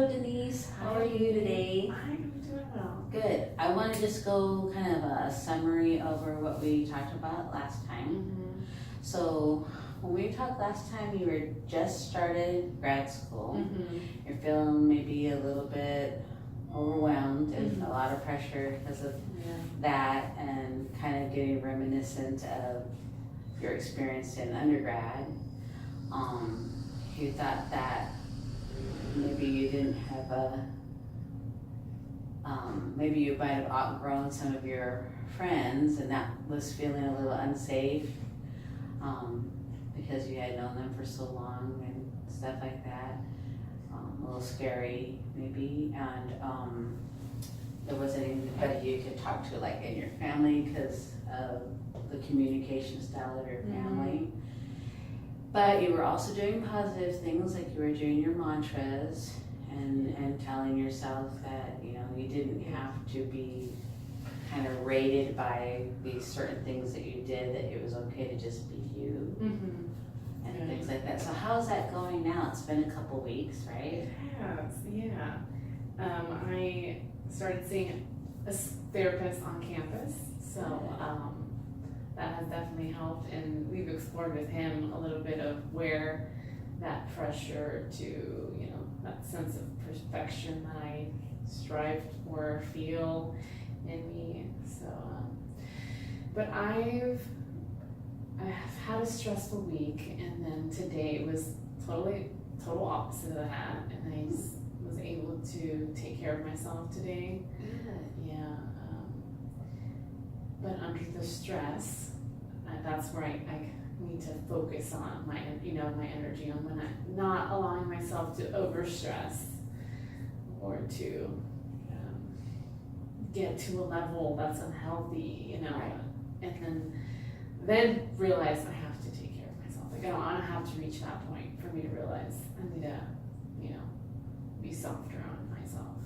Hello Denise, how are you today? I'm doing well. Good. I want to just go kind of a summary over what we talked about last time. Mm-hmm. So when we talked last time, you were just started grad school. Mm-hmm. You're feeling maybe a little bit overwhelmed and Mhm. a lot of pressure because of Yeah. that, and kind of getting reminiscent of your experience in undergrad. You thought that maybe you didn't have maybe you might have outgrown some of your friends and that was feeling a little unsafe, because you had known them for so long and stuff like that. A little scary maybe, and there wasn't anybody you could talk to like in your family because of the communication style of your family. But you were also doing positive things, like you were doing your mantras and telling yourself that, you know, you didn't have to be kind of rated by these certain things that you did, that it was okay to just be you Mm-hmm. and Yeah. things like that. So how's that going now? It's been a couple weeks, right? It has, yeah. I started seeing a therapist on campus, so that has definitely helped, and we've explored with him a little bit of where that pressure to, you know, that sense of perfection that I strive for, feel in me. So, but I've had a stressful week, and then today was total opposite of that, and I was able to take care of myself today. Good. Yeah. But under the stress, that's where I need to focus on my energy on when I'm not allowing myself to overstress or to get to a level that's unhealthy, you know, Right. and then realize I have to take care of myself. Like I don't have to reach that point for me to realize I need to, you know, be softer on myself,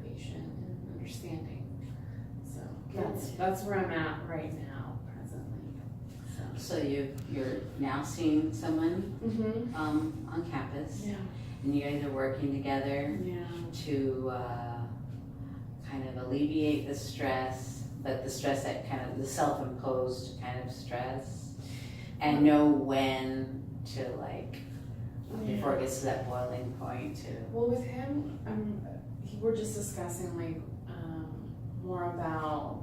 patient and understanding. So that's where I'm at right now, presently. So you're now seeing someone Mm-hmm. on campus, Yeah. and you guys are working together Yeah. to kind of alleviate the stress, but the stress that kind of the self-imposed kind of stress, and know when to like before it gets to that boiling point to. Well, with him, we're just discussing like more about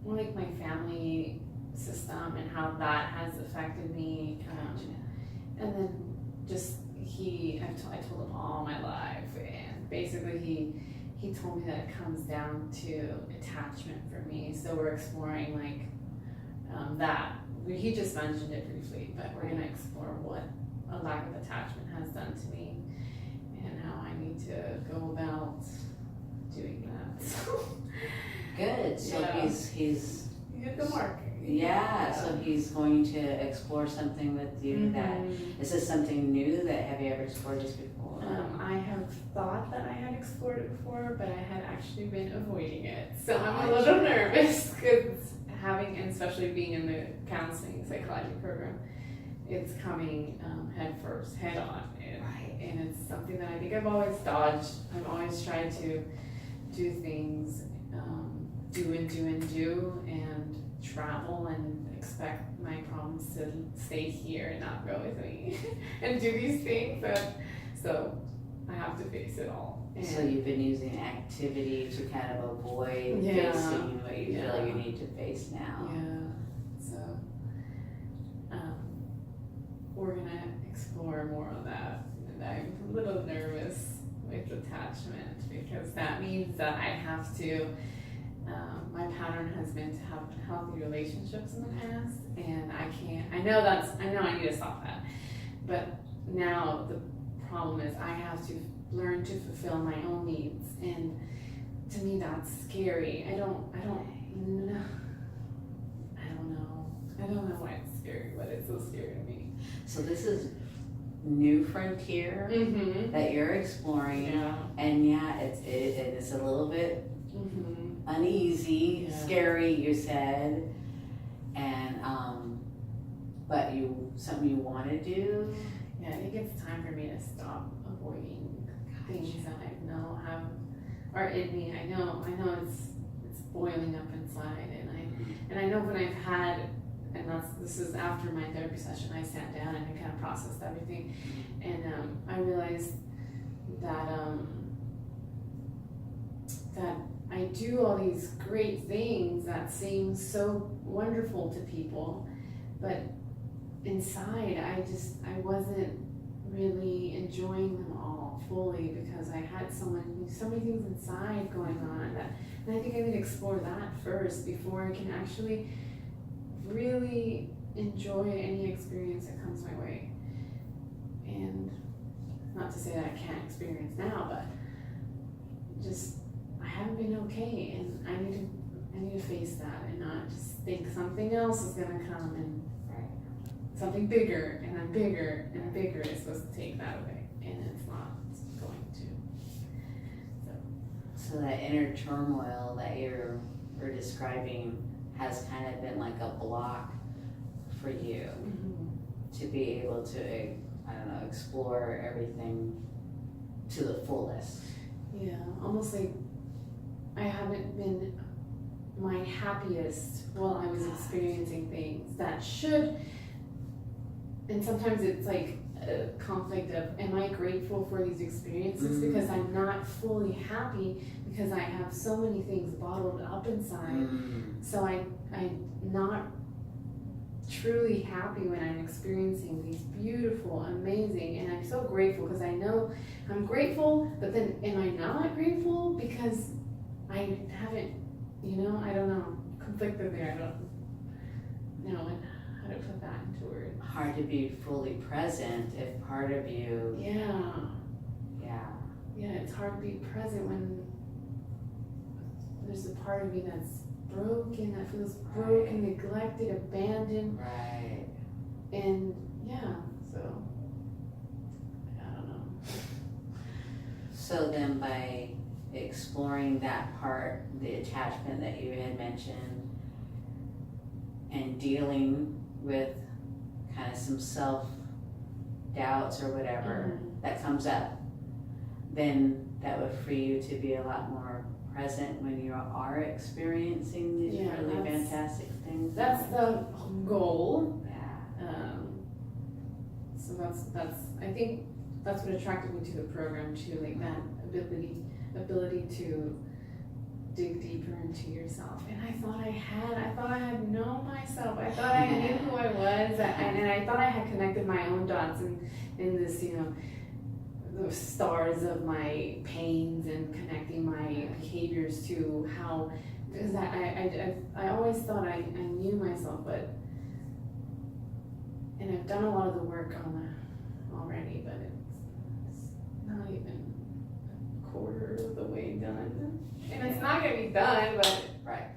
like my family system and how that has affected me, and then just I told him all my life, and basically he told me that it comes down to attachment for me. So we're exploring like that. He just mentioned it briefly, but we're gonna explore what a lack of attachment has done to me and how I need to go about doing that. Good. So Yeah. he's You hit the mark. yeah. So he's going to explore something with you. That is this something new that have you ever explored this before? I have thought that I had explored it before, but I had actually been avoiding it. So I'm a Gotcha. little nervous because having, and especially being in the counseling psychology program, it's coming head on, and it's something that I think I've always dodged. I've always tried to do things, do, and travel and expect my problems to stay here and not go with me, and do these things. So I have to face it all. And So you've been using activity to kind of avoid Yeah. facing what you Yeah. feel you need to face now. yeah, so we're gonna explore more of that, and I'm a little nervous with attachment because that means that I have to. My pattern has been to have healthy relationships in the past, and I know I need to stop that, but now the problem is I have to learn to fulfill my own needs, and to me that's scary. I don't know why it's scary, but it's so scary to me. So this is new frontier that you're exploring, Yeah. and yeah, it's a little bit uneasy, Yeah. scary. You said, and but something you want to do. Yeah, I think it's time for me to stop avoiding things that I know are in me. I know it's boiling up inside, and I know when I've had, and this is after my therapy session, I sat down and I kind of processed everything, and I realized that that I do all these great things that seem so wonderful to people, but inside I wasn't really enjoying them all fully because I had so many things inside going on and I think I need to explore that first before I can actually really enjoy any experience that comes my way. And not to say that I can't experience now, but just I haven't been okay, and I need to face that and not just think something else is gonna come and something bigger and then bigger and bigger is supposed to take that away, and it's not going to. So that inner turmoil that you're describing has kind of been like a block for you to be able to, I don't know, explore everything to the fullest. Yeah, almost like I haven't been my happiest while I was experiencing things that should, and sometimes it's like a conflict of, am I grateful for these experiences because I'm not fully happy because I have so many things bottled up inside. So I'm not truly happy when I'm experiencing these beautiful, amazing, and I'm so grateful because I know I'm grateful, but then am I not grateful because I haven't, I don't know, conflicted there. I don't know how to put that into words. Hard to be fully present if part of you. Yeah, it's hard to be present when there's a part of you that's broken, that feels broken, neglected, abandoned. Right. And so I don't know. So then by exploring that part, the attachment that you had mentioned, and dealing with kind of some self-doubts or whatever that comes up, then that would free you to be a lot more present when you are experiencing these really fantastic things. That's the goal. Yeah. So that's I think that's what attracted me to the program too, like that ability to dig deeper into yourself. And I thought I had known myself. I thought I knew who I was, and I thought I had connected my own dots in this, the stars of my pains and connecting my behaviors to how, because I always thought I knew myself, and I've done a lot of the work on that already, but it's not even a quarter of the way done. And it's not gonna be done, but right.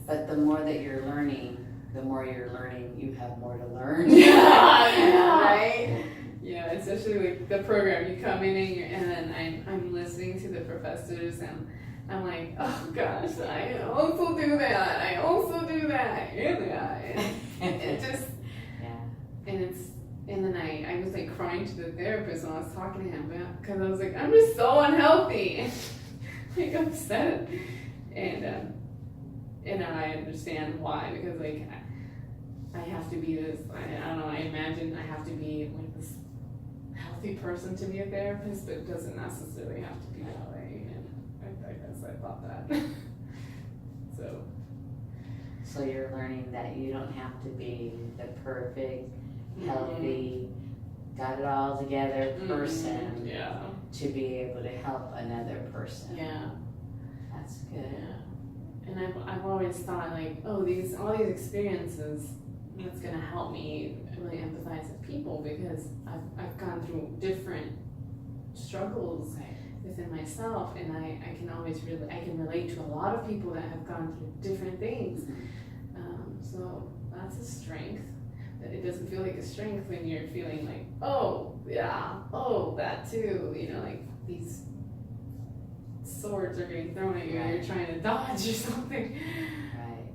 But the more that you're learning, you have more to learn. Right? Yeah, especially like the program, you come in and then I'm listening to the professors and I'm like, oh gosh, I also do that, and it just, and then I was like crying to the therapist when I was talking to him because I was like, I'm just so unhealthy, like upset, and I understand why, because like I have to be this, I don't know, I imagine I have to be like this healthy person to be a therapist, but it doesn't necessarily have to be that way, and I guess I thought that. So you're learning that you don't have to be the perfect, healthy, got it all together person to be able to help another person. Yeah. That's good. Yeah. And I've always thought like, oh, all these experiences, that's gonna help me really empathize with people because I've gone through different struggles within myself, and I can relate to a lot of people that have gone through different things. So that's a strength. That it doesn't feel like a strength when you're feeling like, oh yeah, oh that too, like these swords are getting thrown at you and you're trying to dodge or something. Right.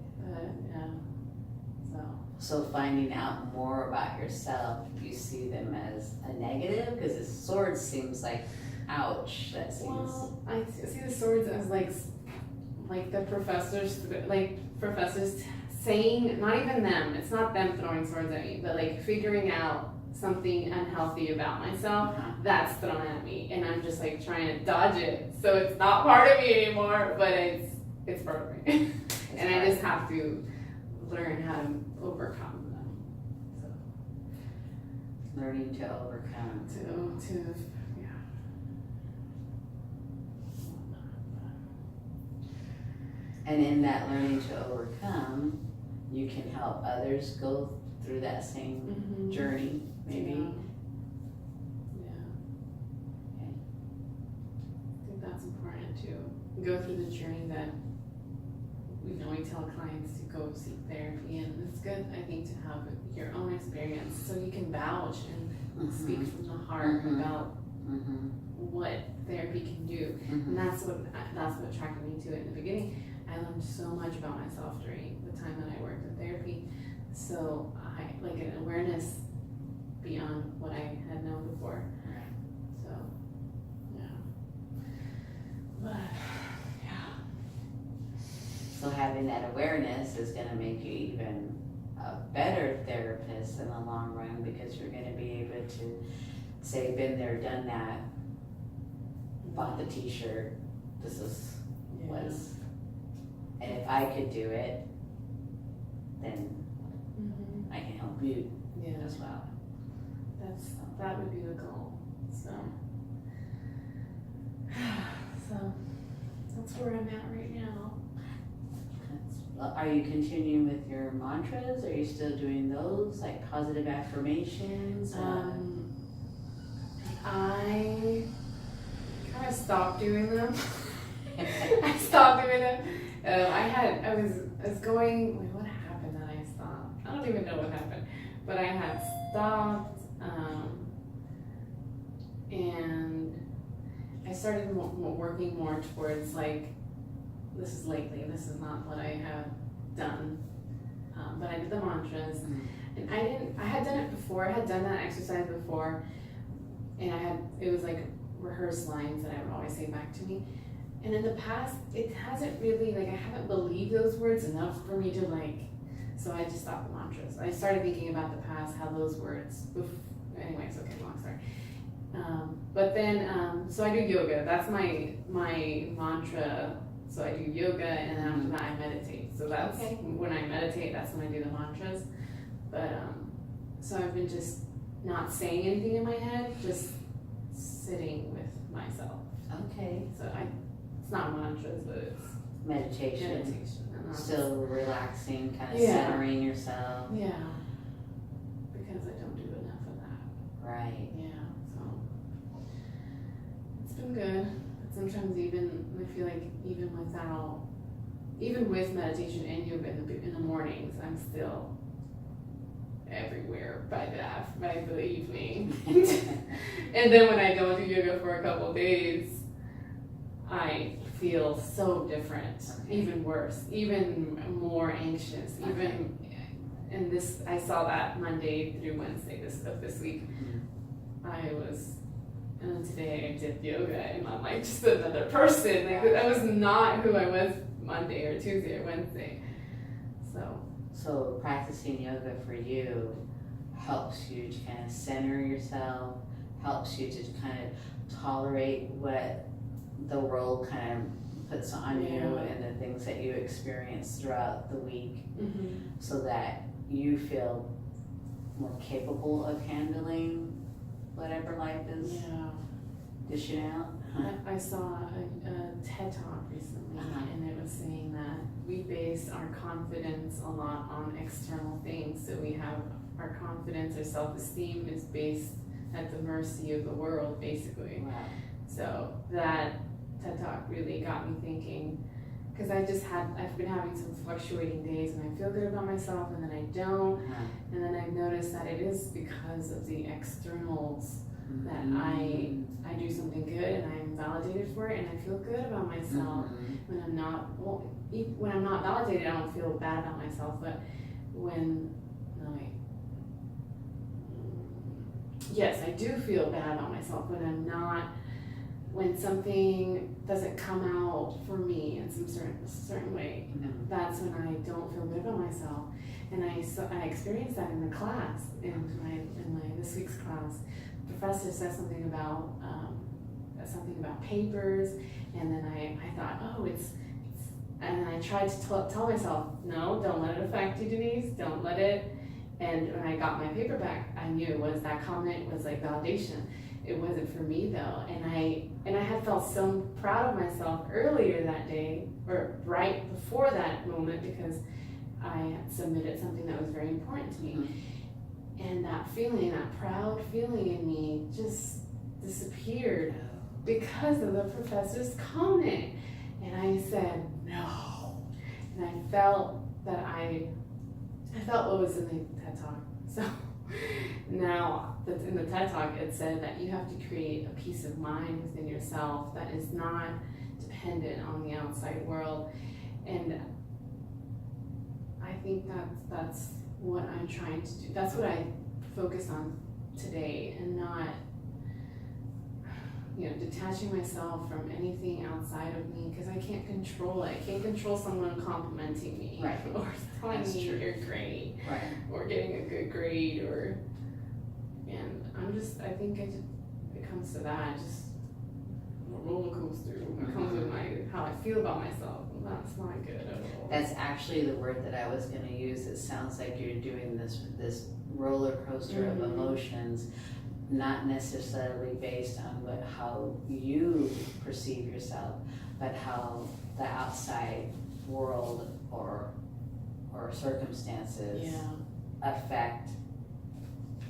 Yeah. So finding out more about yourself, you see them as a negative? Because the sword seems like Ouch, that seems. Well, I see the swords as like the professors saying, not even them, it's not them throwing swords at me, but like figuring out something unhealthy about myself that's thrown at me, and I'm just like trying to dodge it, so it's not part of me anymore, but it's part of me. And I just have to learn how to overcome them. So Learning to overcome. to yeah. And in that learning to overcome, you can help others go through that same Mm-hmm. journey, maybe. Yeah. Okay. I think that's important to go through the journey that we tell clients to go seek therapy, and it's good, I think, to have your own experience so you can vouch and speak from the heart Mhm. about Mm-hmm. what therapy can do. And that's what attracted me to it in the beginning. I learned so much about myself during the time that I worked in therapy. So I like an awareness beyond what I had known before. Right. So yeah. But yeah. So having that awareness is gonna make you even a better therapist in the long run, because you're gonna be able to say, been there, done that, bought the t-shirt, this is was, and if I could do it, then Mm-hmm. I can help you Yeah. as well. That would be the goal. So that's where I'm at right now. Are you continuing with your mantras? Are you still doing those, like positive affirmations? I kind of stopped doing them. I stopped doing them. I was going. Wait, what happened that I stopped? I don't even know what happened, but I had stopped, and I started working more towards like, this is lately. This is not what I have done, but I did the mantras, and I had done it before. I had done that exercise before, and it was like rehearsed lines that I would always say back to me. And in the past, it hasn't really, like, I haven't believed those words enough for me to like, so I just stopped the mantras. I started thinking about the past, how those words, anyways, okay, long story. But then, so I do yoga. That's my mantra. So I do yoga, and then after that I meditate. So that's when I meditate, that's when I do the mantras. But, so I've been just not saying anything in my head, just sitting with myself. Okay. So it's not mantras, but it's Meditation. meditation. Still relaxing, kind of Yeah. centering yourself. Yeah. Because I don't do enough of that. Right. Yeah. So it's been good. But sometimes even I feel like even with meditation and yoga in the mornings, I'm still everywhere by the evening. And then when I don't do yoga for a couple of days, I feel so different, even worse, even more anxious, and this, I saw that Monday through Wednesday of this week. And then today I did yoga, and I'm like just another person. Like that was not who I was Monday or Tuesday or Wednesday. So practicing yoga for you helps you to kind of center yourself, helps you to kind of tolerate what the world kind of puts on you and the things that you experience throughout the week, so that you feel more capable of handling whatever life is dishing out. I saw a TED Talk recently, and it was saying that we base our confidence a lot on external things. So we have our confidence, our self-esteem is based at the mercy of the world, basically. Wow. So that TED Talk really got me thinking, because I've been having some fluctuating days, and I feel good about myself, and then I don't, and then I've noticed that it is because of the externals that I do something good and I'm validated for it, and I feel good about myself. When I'm not validated, I don't feel bad about myself, but yes, I do feel bad about myself when I'm not when something doesn't come out for me in some certain way, that's when I don't feel good about myself. And I experienced that in the class, in my this week's class. The professor said something about papers, and then I thought, oh, it's and I tried to tell myself, no, don't let it affect you, Denise, don't let it. And when I got my paper back, I knew it was that comment was like validation. It wasn't for me though, and I had felt so proud of myself earlier that day, or right before that moment, because I had submitted something that was very important to me. And that feeling, that proud feeling in me just disappeared because of the professor's comment. And I said, no. And I felt what was in the TED Talk. So now that's in the TED Talk, it said that you have to create a peace of mind within yourself that is not dependent on the outside world. And I think that's what I'm trying to do. That's what I focus on today, and not, detaching myself from anything outside of me, because I can't control it. I can't control someone complimenting me, right, or telling That's me true. you're great, Right. or getting a good grade, and I think it comes to that, just a roller coaster. It comes with how I feel about myself, and that's not good at all. That's actually the word that I was gonna use. It sounds like you're doing this roller coaster of emotions, not necessarily based on how you perceive yourself, but how the outside world or circumstances affect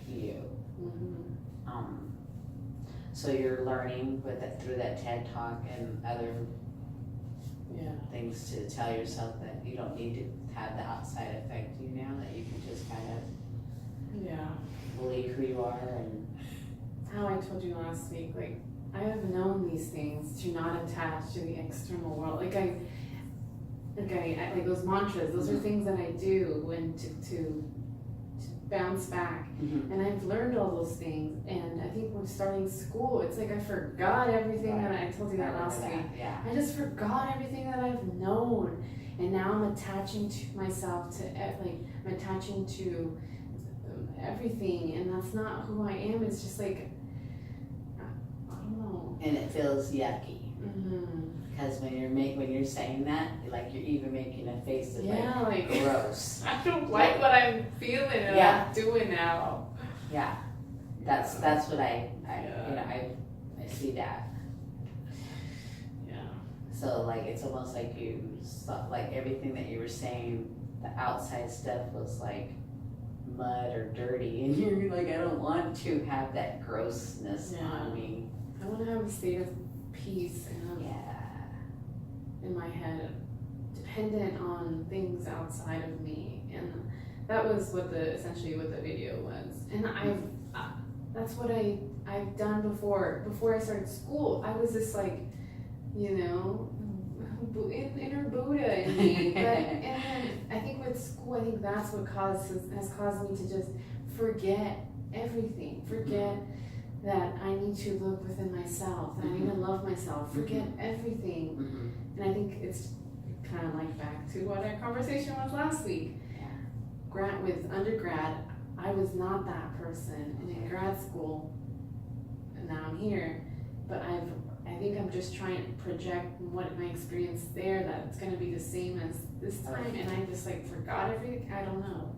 you. So you're learning through that TED Talk and other things to tell yourself that you don't need to have the outside affect you now, that you can just kind of believe who you are. And how I told you last week, like, I have known these things, to not attach to the external world. Like those mantras, those are things that I do when to bounce back. And I've learned all those things, and I think when starting school, it's like I forgot everything that I told you that last week. I just forgot everything that I've known, and now I'm attaching to myself I'm attaching to everything, and that's not who I am. It's just like, I don't know. And it feels yucky. Because when you're saying that, like, you're even making a face of like gross. I don't like what I'm feeling and I'm doing now. Yeah, that's what I see that. Yeah. So like, it's almost like like everything that you were saying, the outside stuff was like mud or dirty, and you're like, I don't want to have that grossness on me. I want to have a state of peace and in my head, dependent on things outside of me, and that was essentially what the video was. And that's what I've done before I started school. I was just like, inner Buddha in me. And then I think with school, I think that's what has caused me to just forget everything, forget that I need to look within myself, that I need to love myself, forget everything. And I think it's kind of like back to what our conversation was last week. With undergrad, I was not that person, and in grad school, and now I'm here, but I think I'm just trying to project what my experience there, that it's going to be the same as this time, and I just forgot everything. I don't know,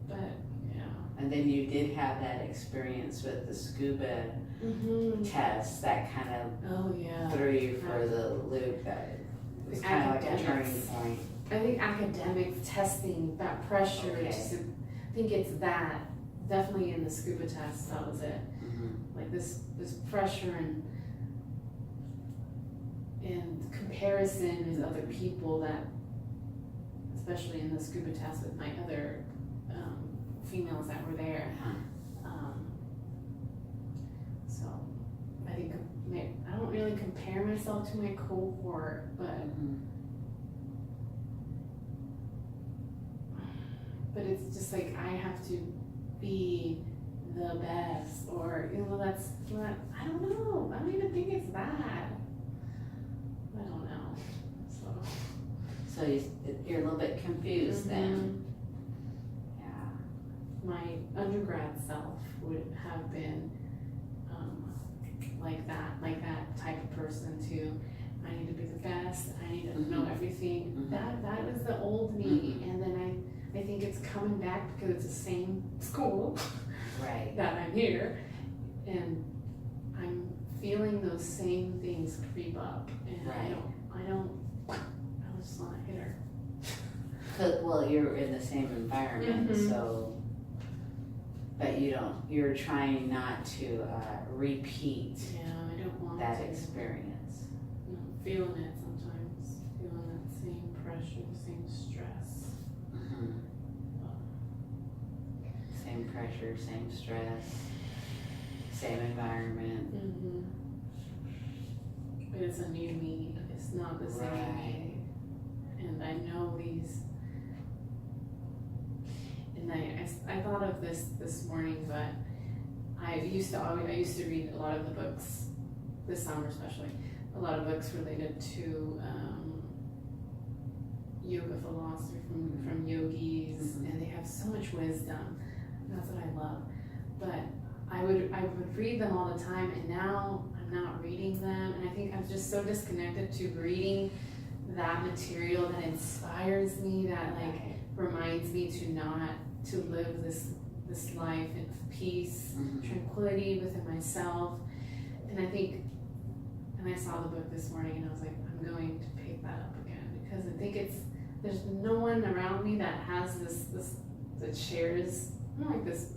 but And then you did have that experience with the scuba test that kind of threw you for the loop. That was kind of like a turning point. I think academics, testing, that pressure, I think it's that, definitely in the scuba test, that was it. Like this pressure and comparison with other people, that, especially in the scuba test with my other females that were there. So I think I don't really compare myself to my cohort, but it's just like I have to be the best, or that's what I don't know. I don't even think it's bad. I don't know. So you're a little bit confused then. Yeah. My undergrad self would have been like that type of person too. I need to be the best. I need to know everything. That was the old me, and then I think it's coming back because it's the same school Right. that I'm here, and I'm feeling those same things creep up, and Right. I just want to hit her. Well, you're in the same environment, so, but you're trying not to repeat Yeah, I don't want that to. experience. I'm feeling it sometimes, feeling that same pressure, same stress. Same pressure, same stress, same environment. But it's a new me. It's not the same me. And I know these. And I thought of this morning, but I used to read a lot of the books this summer, especially a lot of books related to yoga philosophy from yogis, and they have so much wisdom. That's what I love. But I would read them all the time, and now I'm not reading them, and I think I'm just so disconnected to reading that material that inspires me, that reminds me to live this life in peace, tranquility within myself. And I saw the book this morning, and I was like, I'm going to pick that up again, because I think there's no one around me that has this that shares like this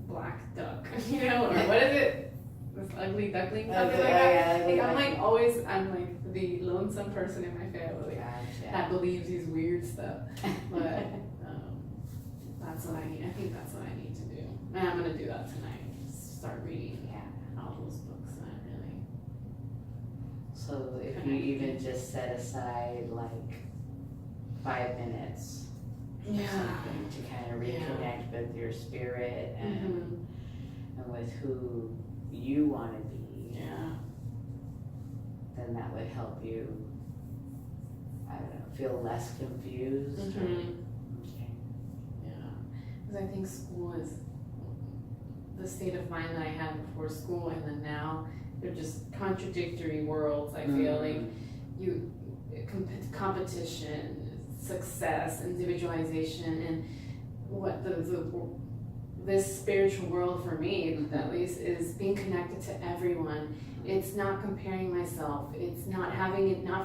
black duck, or what is it? This ugly duckling, something like that. I'm like the lonesome person in my family that believes these weird stuff. But that's what I need. I think that's what I need to do. And I'm gonna do that tonight. Start reading all those books that I really. So if you even just set aside like 5 minutes. Something to kind of reconnect with your spirit and with who you want to be. Then that would help you, I don't know, feel less confused. Okay. Because I think school is the state of mind that I had before school, and then now they're just contradictory worlds. I feel like competition, success, individualization, and what this spiritual world for me at least is being connected to everyone. It's not comparing myself. It's not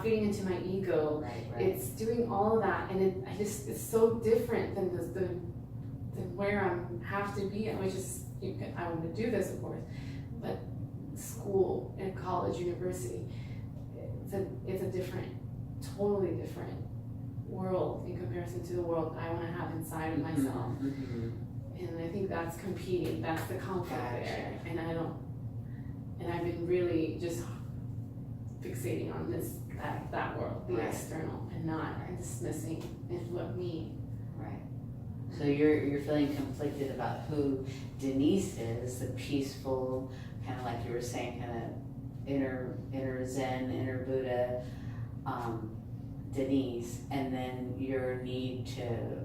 feeding into my ego. It's doing all of that, and it's so different than than where I have to be, which is I want to do this, of course, but school and college, university, it's a different, totally different world in comparison to the world I want to have inside of myself. And I think that's competing, that's the conflict there. And I've been really just fixating on that world, the external, and not dismissing what me. So you're feeling conflicted about who Denise is, the peaceful, kind of like you were saying, kind of inner Zen, inner Buddha, Denise, and then your need to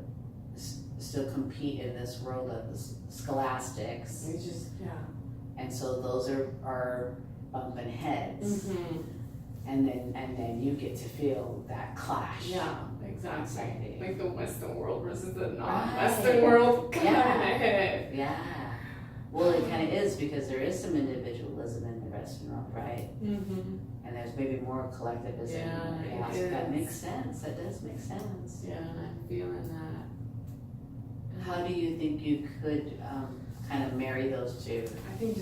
still compete in this world of the scholastics. It's just, And so those are bumping heads. And then you get to feel that clash. Yeah, exactly. Like the Western world versus the Right. non-Western world kind of head. Yeah. Well, it kind of is, because there is some individualism in the Western world, right? And there's maybe more collectivism. Yeah, So that makes sense. That does make sense. Yeah, and I'm feeling that. How do you think you could kind of marry those two? I think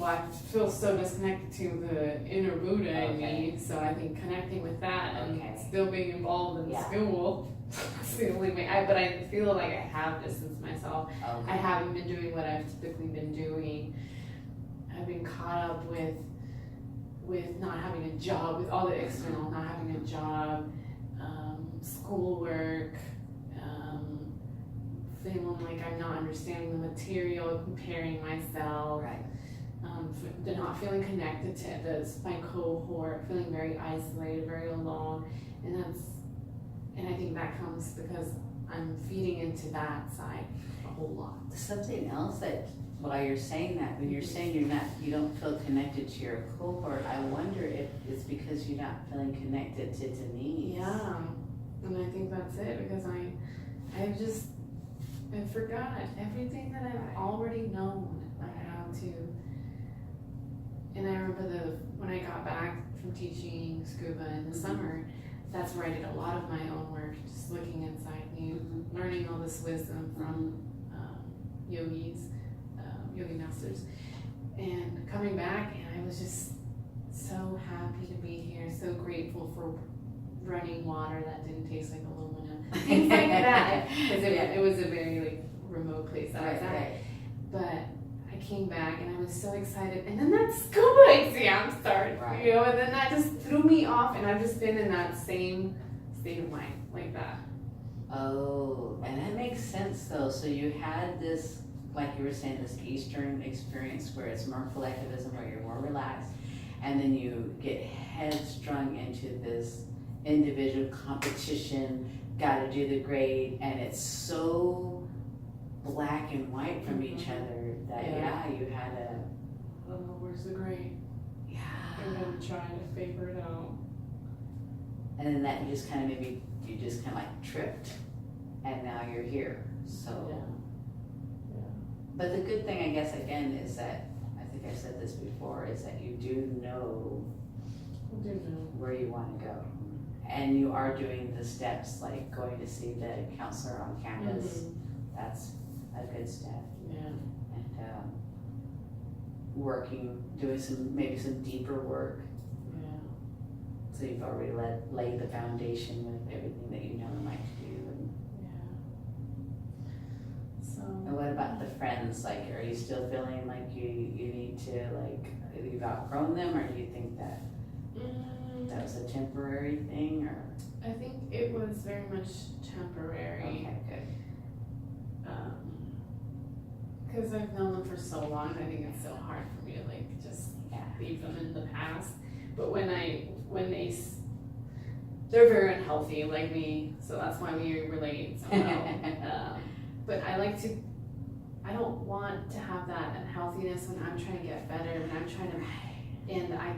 I feel so disconnected to the inner Buddha in me, so I think connecting with that and still being involved in school, that's the only way. But I feel like I have distanced myself. I haven't been doing what I've typically been doing. I've been caught up with not having a job, with all the external, not having a job, schoolwork, feeling like I'm not understanding the material, comparing myself, Right. Not feeling connected to my cohort, feeling very isolated, very alone, and I think that comes because I'm feeding into that side a whole lot. Something else that, while you're saying that, when you're saying you don't feel connected to your cohort, I wonder if it's because you're not feeling connected to Denise. Yeah, and I think that's it, because I forgot everything that I've already known. I had to, and I remember when I got back from teaching scuba in the summer, that's where I did a lot of my own work, just looking inside me, learning all this wisdom from yogis, yogi masters, and coming back, and I was just so happy to be here, so grateful for running water that didn't taste like aluminum, things like that, because it was a very like remote place that I was at. Right. But I came back and I was so excited, and then that scuba exam started, Right. you know, and then that just threw me off, and I've just been in that same state of mind like that. Oh, and that makes sense though. So you had this, like you were saying, this Eastern experience where it's more collectivism, where you're more relaxed, and then you get headstrong into this individual competition, gotta do the grade, and it's so black and white from each other that you had a, Oh, where's the grade? yeah. And then trying to figure it out. And then that just kind of maybe, you just kind of like tripped, and now you're here, so. Yeah. But the good thing, I guess, again, is that, I think I said this before, is that you do know I do know. where you want to go. And you are doing the steps, like going to see the counselor on campus. That's a good step. Yeah. And working, doing maybe some deeper work. Yeah. So you've already laid the foundation with everything that you know and like to do. And what about the friends? Like, are you still feeling like you need to, like, you've outgrown them, or do you think that that was a temporary thing, or? I think it was very much temporary. Okay, good. Because I've known them for so long, I think it's so hard for me to like just leave them in the past. But they're very unhealthy like me, so that's why we relate so well. But I don't want to have that unhealthiness when I'm trying to get better, when I'm trying to, and I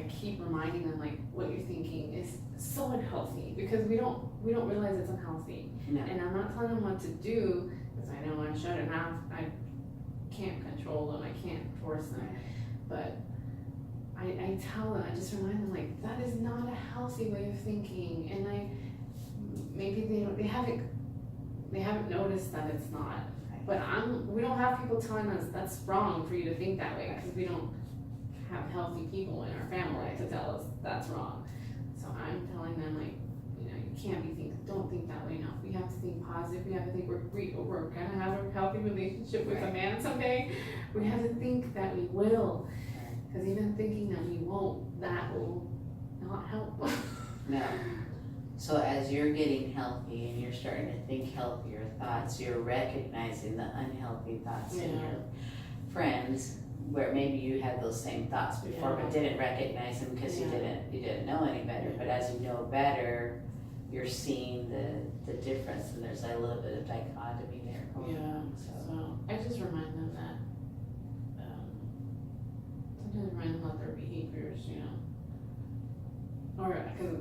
keep reminding them like what you're thinking is so unhealthy, because we don't realize it's unhealthy. No. And I'm not telling them what to do, because I know I shouldn't have, I can't control them, I can't force them, but I tell them, I just remind them like, that is not a healthy way of thinking, and maybe they haven't noticed that it's not. But we don't have people telling us that's wrong for you to think that way, because we don't have healthy people in our family to tell us that's wrong. So I'm telling them like, you know, you can't don't think that way now. We have to think positive. We have to think we're gonna have a healthy relationship with a man someday. We have to think that we will, because even thinking that we won't, that will not help. No. So as you're getting healthy and you're starting to think healthier thoughts, you're recognizing the unhealthy thoughts in your friends, where maybe you had those same thoughts before but didn't recognize them because you didn't know any better. But as you know better, you're seeing the difference, and there's a little bit of dichotomy there. So I just remind them that sometimes remind them of their behaviors, you know. Or because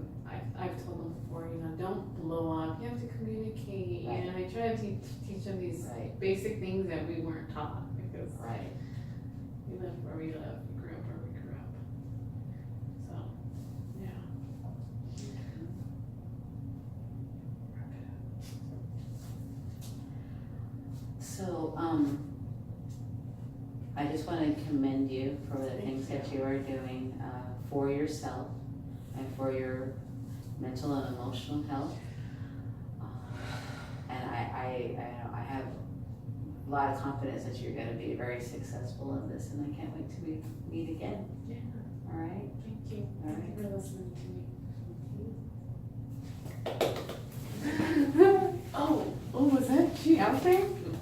I've told them before, you know, don't blow up. You have to communicate. Right. And I try to teach them these basic things that we weren't taught, because we live where we live, we grew up where we grew up. So, yeah. So, I just want to commend you for the things that you are doing for yourself and for your mental and emotional health. And I have a lot of confidence that you're going to be very successful in this, and I can't wait to meet again. Yeah. All right? Thank you. All Thank you for listening to me. Oh, was that? She helping?